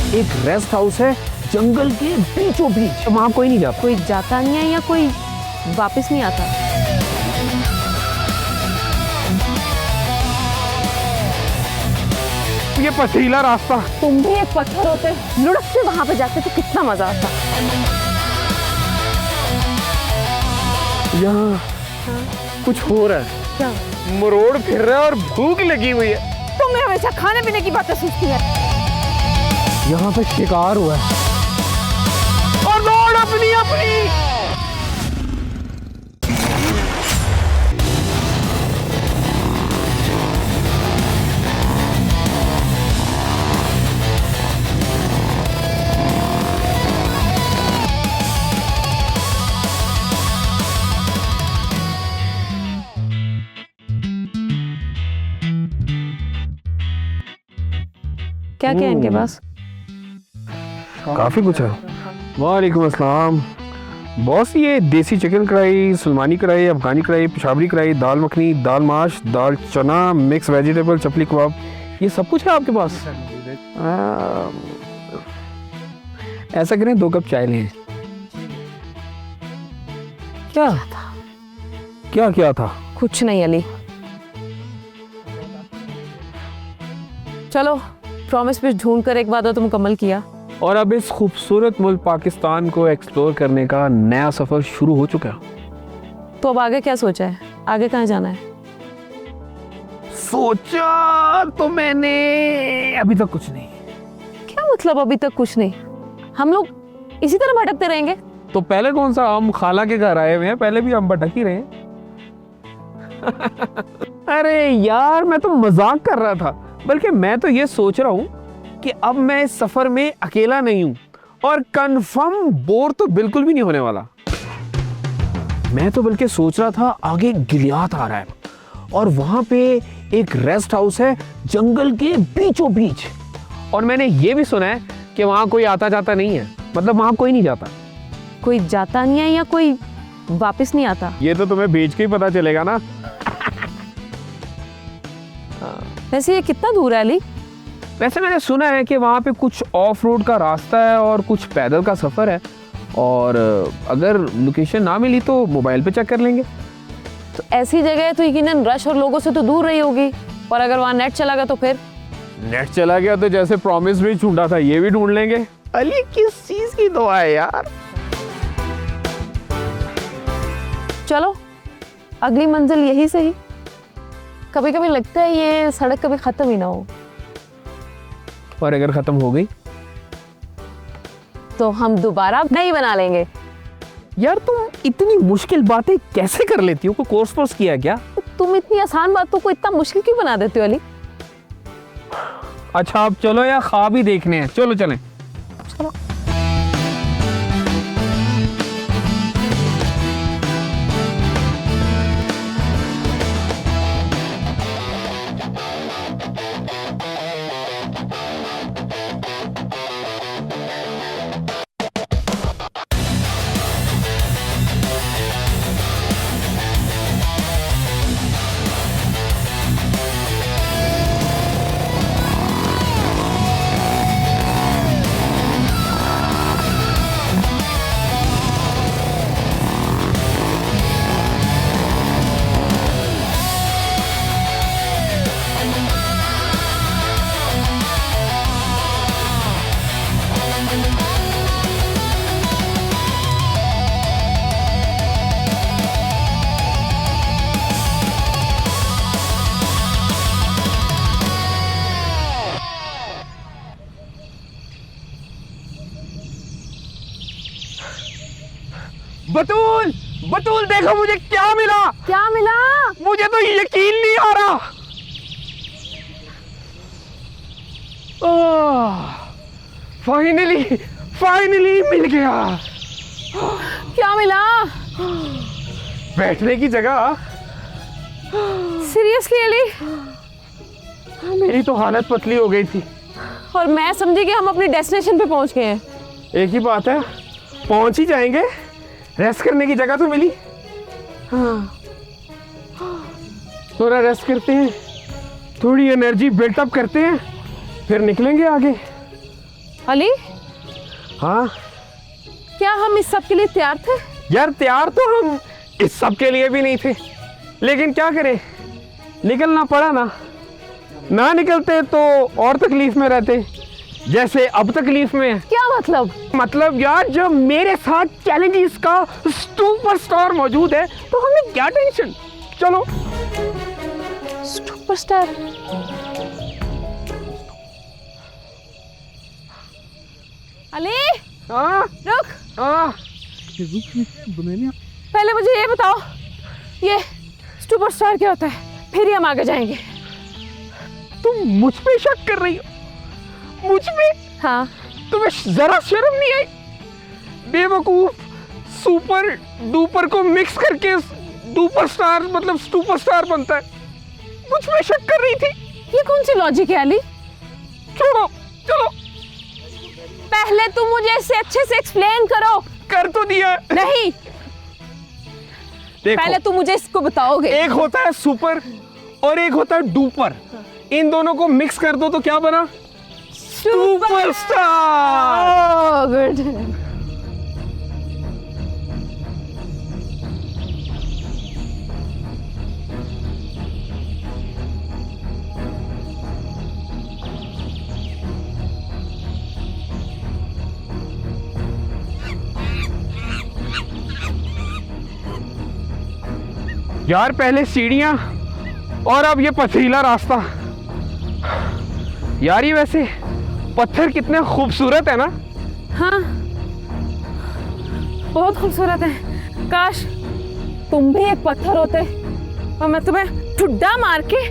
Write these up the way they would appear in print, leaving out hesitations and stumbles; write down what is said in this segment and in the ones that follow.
एक rest house है जंगल के बीचों बीच, वहां कोई नहीं जाता। कोई जाता नहीं है या कोई वापस नहीं आता? ये पथरीला रास्ता। तुम भी एक पत्थर होते, लुढ़क से वहां पे जाते तो कितना मजा आता। यहाँ कुछ हो रहा है। क्या? मरोड़ फिर रहा है और भूख लगी हुई है। तुम्हें हमेशा खाने पीने की बातें सोचती है। यहाँ पे शिकार हुआ है और दौड़ अपनी अपनी। क्या क्या इनके पास? काफी कुछ है। वालेकुम अस्सलाम बॉस। ये देसी चिकन कढ़ाई, सलमानी कढ़ाई, अफगानी कढ़ाई, पेशावरी कढ़ाई, दाल मखनी, दाल माश, दाल चना, मिक्स वेजिटेबल, चपली कबाब, ये सब कुछ है आपके पास? ऐसा करें 2 कप चाय लें। क्या था? क्या था? कुछ नहीं अली, चलो प्रॉमिस पे ढूंढ कर एक वादा तो मुकम्मल किया। और अब इस खूबसूरत मुल्क पाकिस्तान को एक्सप्लोर करने का नया सफर शुरू हो चुका है। तो अब आगे क्या सोचा है? आगे कहाँ जाना है? सोचा तो मैंने अभी तक कुछ नहीं। क्या मतलब अभी तक कुछ नहीं? हम लोग इसी तरह भटकते रहेंगे? तो पहले कौन सा, हम खाला के घर आए हुए हैं, पहले भी हम भटक ही रहे हैं। अरे यार मैं तो मजाक कर रहा था, बल्कि मैं तो ये सोच रहा हूँ कि अब मैं इस सफर में अकेला नहीं हूं और कंफर्म बोर तो बिल्कुल भी नहीं होने वाला। मैं तो बल्कि सोच रहा था आगे गिलियात आ रहा है और वहां पे एक रेस्ट हाउस है जंगल के बीचों बीच, और मैंने ये भी सुना है कि वहां कोई आता जाता नहीं है, मतलब वहां कोई नहीं जाता। कोई जाता नहीं है या कोई वापस नहीं आता? ये तो तुम्हें बेच के ही पता चलेगा ना। वैसे ये कितना दूर है अली? वैसे मैंने सुना है कि वहाँ पे कुछ ऑफ रोड का रास्ता है और कुछ पैदल का सफ़र है, और अगर लोकेशन ना मिली तो मोबाइल पे चेक कर लेंगे। तो ऐसी जगह है तो यकीनन रश और लोगों से तो दूर रही होगी, और अगर वहाँ नेट चला गया तो फिर? नेट चला गया तो जैसे प्रॉमिस भी ढूंढा था ये भी ढूंढ लेंगे। अली किस चीज़ की दुआ है यार। चलो अगली मंजिल यही सही। कभी कभी लगता है ये सड़क कभी खत्म ही ना हो। और अगर खत्म हो गई तो हम दोबारा नई बना लेंगे। यार तुम इतनी मुश्किल बातें कैसे कर लेती हो? कोई कोर्स किया क्या? तो तुम इतनी आसान बातों को इतना मुश्किल क्यों बना देते हो अली? अच्छा अब चलो या ख्वाब ही देखने हैं, चलो चलें। चलो। बतूल, बतूल देखो मुझे क्या मिला। क्या मिला? मुझे तो यकीन नहीं आ रहा। फाइनली फाइनली मिल गया। क्या मिला? बैठने की जगह। सीरियसली अली? मेरी तो हालत पतली हो गई थी और मैं समझी कि हम अपनी डेस्टिनेशन पे पहुंच गए हैं। एक ही बात है, पहुंच ही जाएंगे। रेस्ट करने की जगह तो मिली। हाँ, थोड़ा रेस्ट करते हैं, थोड़ी एनर्जी बिल्टअप करते हैं, फिर निकलेंगे आगे। अली, हाँ क्या हम इस सब के लिए तैयार थे? यार, तैयार तो हम इस सब के लिए भी नहीं थे, लेकिन क्या करें, निकलना पड़ा ना निकलते तो और तकलीफ में रहते, जैसे अब तकलीफ में है। क्या मतलब? मतलब यार, जब मेरे साथ चैलेंजेस का सुपरस्टार मौजूद है तो हमें क्या टेंशन। चलो। सुपरस्टार? अली, हाँ रुक। हाँ, पहले मुझे ये बताओ, ये सुपरस्टार क्या होता है, फिर ही हम आगे जाएंगे। तुम मुझ पे शक कर रही हो? मुझ पे? हाँ। तुम्हें जरा शर्म नहीं आई? बेवकूफ, सुपर डुपर को मिक्स करके डुपरस्टार मतलब सुपरस्टार बनता है। मुझ पे शक कर रही थी? ये कौन सी लॉजिक है अली? छोड़ो, चलो। पहले तुम मुझे इसे अच्छे से एक्सप्लेन करो। कर तो दिया। नहीं, देखो, पहले तुम मुझे इसको बताओगे। एक होता है सुपर और एक होता है डुपर। इन दोनों को मिक्स कर दो तो क्या बना? सुपरस्टार। गुड। यार, पहले सीढ़ियां और अब ये पथरीला रास्ता। यार, ये वैसे पत्थर कितने खूबसूरत है ना? हाँ, बहुत खूबसूरत है। काश तुम भी एक पत्थर होते और मैं तुम्हें ठुड्डा मार के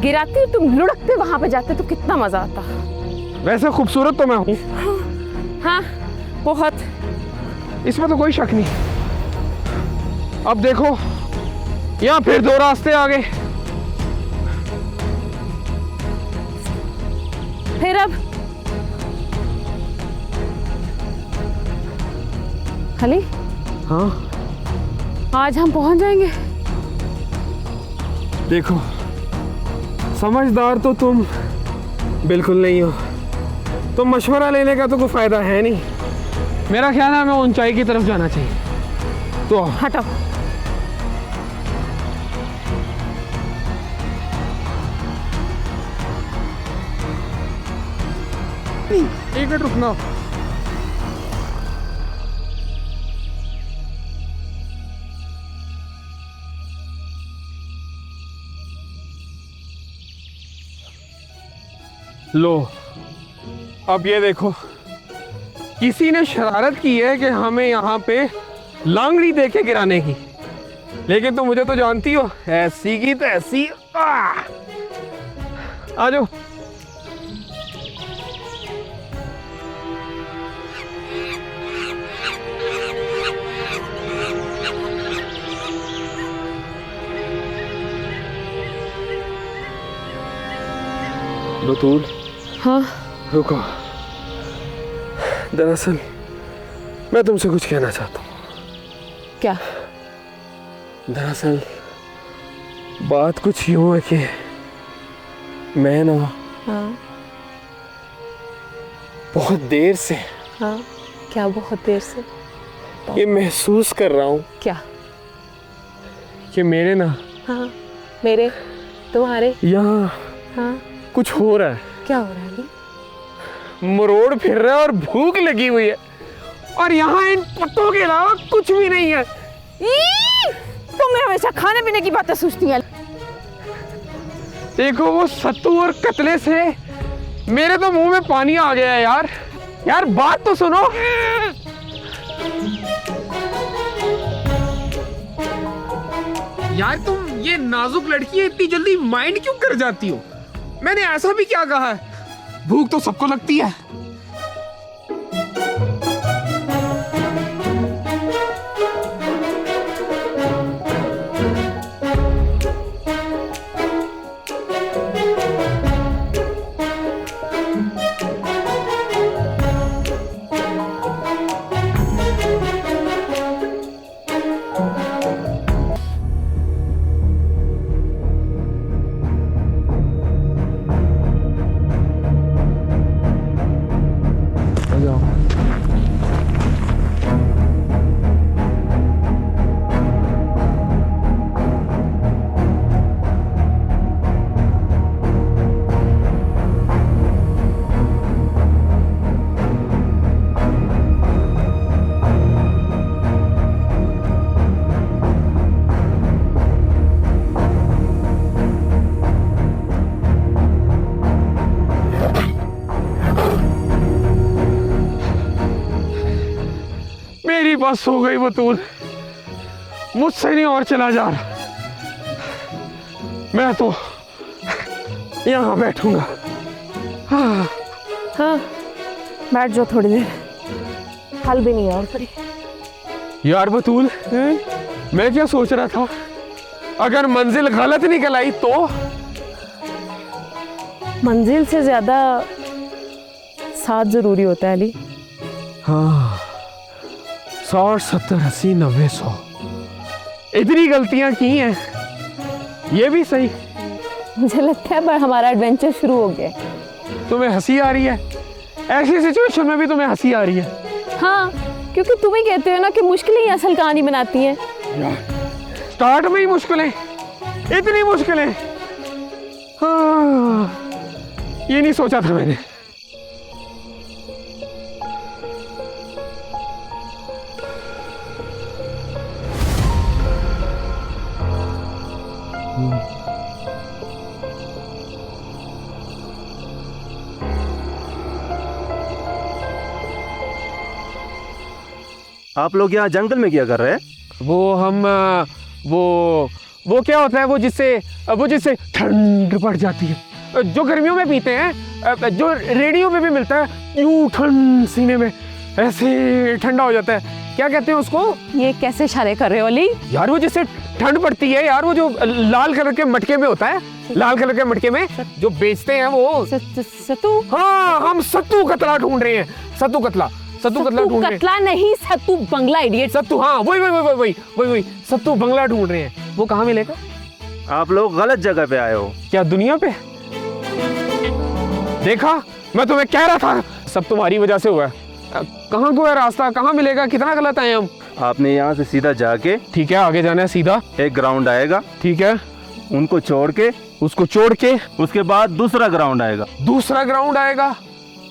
गिराती, तुम लुढ़कते वहां पे जाते तो कितना मजा आता। वैसे खूबसूरत तो मैं हूँ। हाँ, बहुत। इसमें तो कोई शक नहीं। अब देखो, यहाँ फिर दो रास्ते आ गए। फिर अब अली, हाँ, आज हम पहुंच जाएंगे। देखो, समझदार तो तुम बिल्कुल नहीं हो। तो मशवरा लेने का तो कोई फायदा है नहीं। मेरा ख्याल है हमें ऊंचाई की तरफ जाना चाहिए। तो हटो। एक मिनट रुकना। लो, अब ये देखो, किसी ने शरारत की है कि हमें यहाँ पे लांगड़ी देके गिराने की, लेकिन तुम मुझे तो जानती हो, ऐसी की तो ऐसी। आ जाओ। बतूल, हाँ, रुको। दरअसल मैं तुमसे कुछ कहना चाहता हूँ। क्या? दरअसल बात कुछ यूं है कि मैं ना हाँ, बहुत देर से हाँ, क्या बहुत देर से? ये महसूस कर रहा हूँ क्या? कि मेरे ना, हाँ, मेरे, तुम्हारे, यहाँ हाँ, कुछ हो रहा है। क्या हो रहा है अली? मरोड़ फिर रहा है और भूख लगी हुई है, और यहाँ इन पत्तों के अलावा कुछ भी नहीं है। तुम हमेशा खाने पीने की बातें सोचती है। देखो, वो सत्तू और कतले से मेरे तो मुंह में पानी आ गया है यार। यार, बात तो सुनो। यार, तुम ये नाजुक लड़की इतनी जल्दी माइंड क्यों कर जाती हो? मैंने ऐसा भी क्या कहा है? भूख तो सबको लगती है। बस हो गई बतूल, मुझसे नहीं और चला जा रहा। मैं तो यहाँ बैठूंगा। हाँ हाँ बैठ जाओ थोड़ी देर, हल भी नहीं है और थोड़ी। यार बतूल, मैं क्या सोच रहा था, अगर मंजिल गलत निकल आई तो? मंजिल से ज्यादा साथ जरूरी होता है अली। हाँ, 60, 70, 80, 90, 100 इतनी गलतियां की हैं, ये भी सही। मुझे लगता है पर हमारा एडवेंचर शुरू हो गया। तुम्हें हंसी आ रही है? ऐसी सिचुएशन में भी तुम्हें हंसी आ रही है? हाँ, क्योंकि तुम ही कहते हो ना कि मुश्किलें ही असल कहानी बनाती हैं। स्टार्ट में ही मुश्किलें, इतनी मुश्किलें। हाँ, ये नहीं सोचा था मैंने। आप लोग यहाँ जंगल में क्या कर रहे हैं? वो हम वो क्या होता है वो जिससे ठंड पड़ जाती है, जो गर्मियों में पीते हैं, जो रेडियो पे भी मिलता है, यूं ठंड सीने में ऐसे ठंडा हो जाता है। क्या कहते हैं उसको? ये कैसे इशारे कर रहे हो अली? यार वो जिससे ठंड पड़ती है यार, वो जो लाल कलर के मटके में होता है, लाल कलर के मटके में जो बेचते हैं वो। सत्तू? हाँ, हम सत्तू कतला ढूंढ रहे हैं। सत्तू कतला ढूंढ रहे हैं। कतला नहीं, सत्तू बंगला इडियट। सत्तू, हाँ वही सत्तू बंगला ढूंढ रहे हैं। वो कहाँ मिलेगा? आप लोग गलत जगह पे आए हो। क्या दुनिया पे? देखा, मैं तुम्हें कह रहा था, सब तुम्हारी वजह से हुआ है। कहाँ को है रास्ता, कहाँ मिलेगा? कितना गलत आए हम। आपने यहाँ से सीधा जाके, ठीक है, आगे जाना है सीधा। एक ग्राउंड आएगा, ठीक है, उनको छोड़ के, उसको छोड़ के उसके बाद दूसरा ग्राउंड आएगा, दूसरा ग्राउंड आएगा,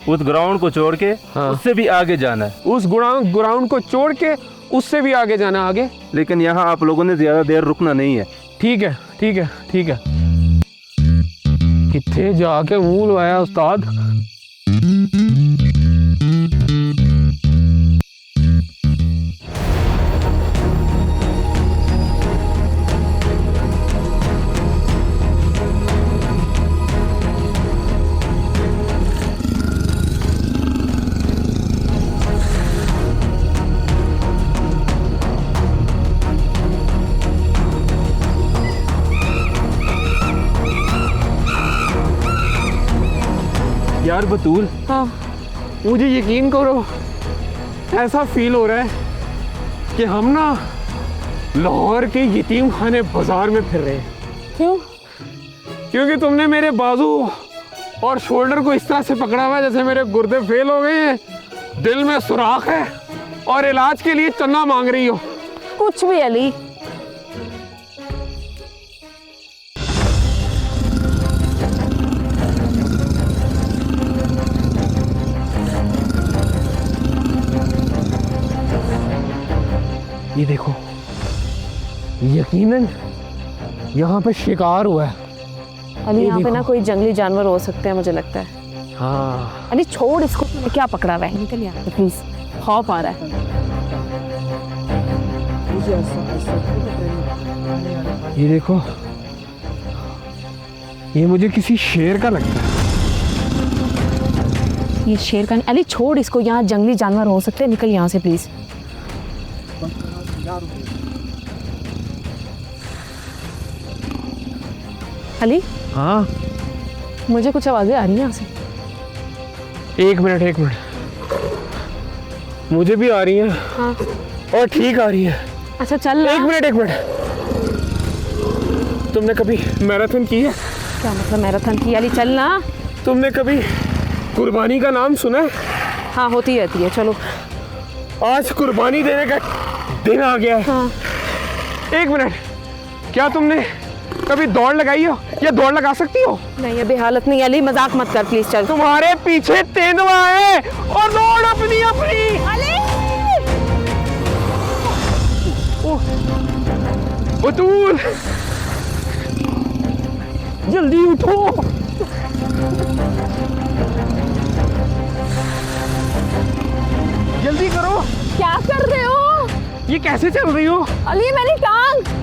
उस ग्राउंड को छोड़ के हाँ। उससे भी आगे जाना है, उस ग्राउंड को छोड़ के उससे भी आगे जाना है आगे। लेकिन यहाँ आप लोगों ने ज्यादा देर रुकना नहीं है। ठीक है ठीक है ठीक है। कितने जाके मुंह लवाया उस्ताद। यार बतूल, हाँ, मुझे यकीन करो, ऐसा फील हो रहा है कि हम ना लाहौर के यतीम खाने बाजार में फिर रहे हैं। क्यों? क्योंकि तुमने मेरे बाजू और शोल्डर को इस तरह से पकड़ा हुआ है जैसे मेरे गुर्दे फेल हो गए हैं, दिल में सुराख है और इलाज के लिए चन्ना मांग रही हो। कुछ भी अली। ये देखो, यकीनन यहाँ पे शिकार हुआ है। अली ये यहाँ पे ना देखो। कोई जंगली जानवर हो सकते हैं मुझे लगता है। हाँ, अली छोड़ इसको, तूने क्या पकड़ा हुआ है? निकल यहाँ प्लीज, खौफ आ रहा है। ये देखो, ये मुझे किसी शेर का लगता है। ये शेर का? अली छोड़ इसको, यहाँ जंगली जानवर हो सकते हैं, निकल यहाँ से प्लीज। अली, हाँ, मुझे कुछ आवाजें आ रही हैं यहाँ से। एक मिनट, मुझे भी आ रही है। हाँ। और ठीक आ रही है। अच्छा चल ना। एक मिनट, तुमने कभी मैराथन की है? क्या मतलब मैराथन की? अली चल ना। तुमने कभी कुर्बानी का नाम सुना है? हाँ, होती रहती है। चलो, आज कुर्बानी देने का दिन आ गया है। हाँ। एक मिनट, क्या तुमने कभी दौड़ लगाई हो या दौड़ लगा सकती हो? नहीं, अभी हालत नहीं। अली मजाक मत कर प्लीज, चल। तुम्हारे पीछे तेंदुआ है और दौड़ अपनी। अली! बतूल, जल्दी उठो। जल्दी करो। क्या कर रहे हो? ये कैसे चल रही हो? अली मेरी टांग।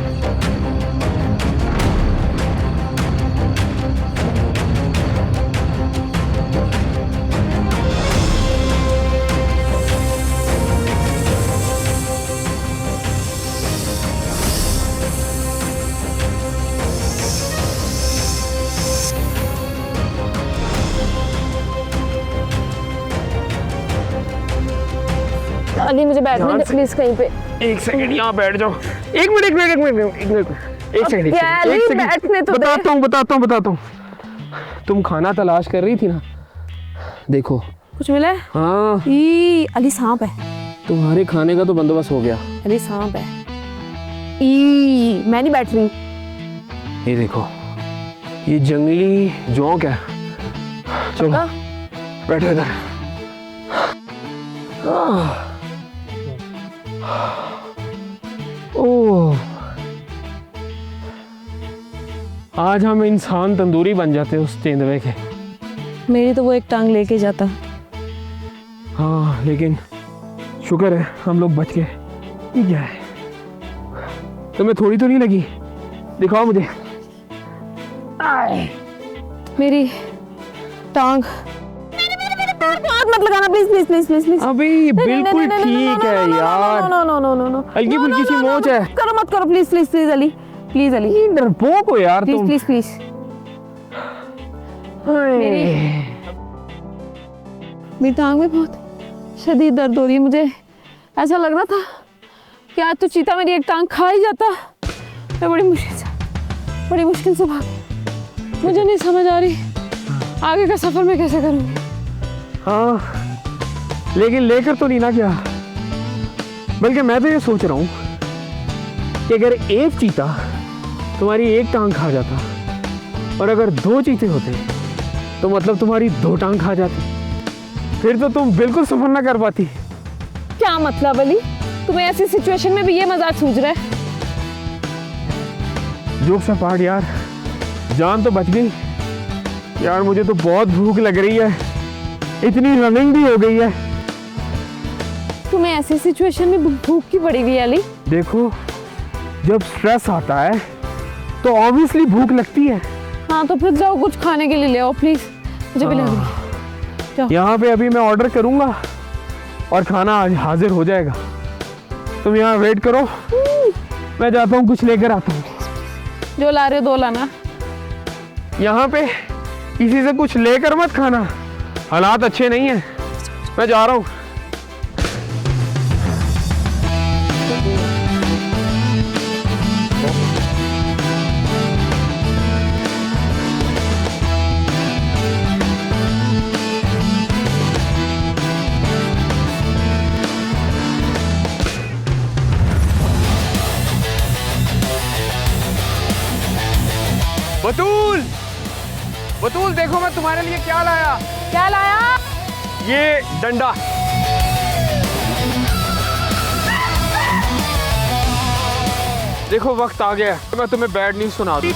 अली मुझे बैठने ध्यान दे से। प्लीज कहीं पे। एक सेकंड यहाँ बैठ जाओ। एक मिनट एक सेकंड क्या अली, बैठने तो दे। बताता हूँ। तुम खाना तलाश कर रही थी ना, देखो। कुछ मिला है? हाँ, ई अली सांप है। तुम्हारे खाने का तो बंदोबस्त हो गया। अली सांप है। ई मैं नहीं बैठ रही। ये देखो, ये जंगली जोंक है। चलो पक्का? बैठो इधर। ओह, आज हम इंसान तंदूरी बन जाते उस तेंदुए के। मेरी तो वो एक टांग लेके जाता। हाँ, लेकिन शुक्र है हम लोग बच गए। ये क्या है? तुम्हें थोड़ी तो नहीं लगी? दिखाओ मुझे। मेरी टांग। हाथ मत लगाना please please please please please. अभी बिल्कुल ठीक है यार। No no no no no. हल्की फुल्की सी मोच है। करो मत करो please please please Ali, please Ali, डरपोक हो यार प्लीज तुम। Please please. मेरी टांग में बहुत शदीद दर्द हो रही है। मुझे ऐसा लग रहा था कि आज तो चीता मेरी एक टांग खा ही जाता। मैं बड़ी मुश्किल से भागी। मुझे नहीं समझ आ रही आगे का सफर मैं कैसे करूंगी। हाँ, लेकिन लेकर तो नहीं ना गया। बल्कि मैं तो ये सोच रहा हूँ कि अगर एक चीता तुम्हारी एक टांग खा जाता और अगर 2 चीते होते तो मतलब तुम्हारी 2 टांग खा जाती, फिर तो तुम बिल्कुल सफर ना कर पाती। क्या मतलब अली, तुम्हें ऐसी सिचुएशन में भी ये मजाक सूझ रहा है? जोक से पार्ट यार, जान तो बच गई यार। मुझे तो बहुत भूख लग रही है, इतनी रनिंग भी हो गई है। तुम्हें ऐसी सिचुएशन में भूख की पड़ी हुई है अली। देखो, जब स्ट्रेस आता है तो ऑब्वियसली भूख लगती है। हाँ तो फिर जाओ कुछ खाने के लिए ले आओ प्लीज, मुझे भी लग रही है। जाओ। यहाँ पे अभी मैं ऑर्डर करूँगा और खाना आज हाजिर हो जाएगा। तुम यहाँ वेट करो, मैं जाता हूँ कुछ लेकर आता हूँ। जो ला रहे हो 2 लाना। यहाँ पे किसी से कुछ लेकर मत खाना, हालात अच्छे नहीं है। मैं जा रहा हूँ। बतूल, बतूल देखो मैं तुम्हारे लिए क्या लाया। क्या लाया? ये डंडा। देखो वक्त आ गया, मैं तुम्हें बैड न्यूज़ सुना दूं।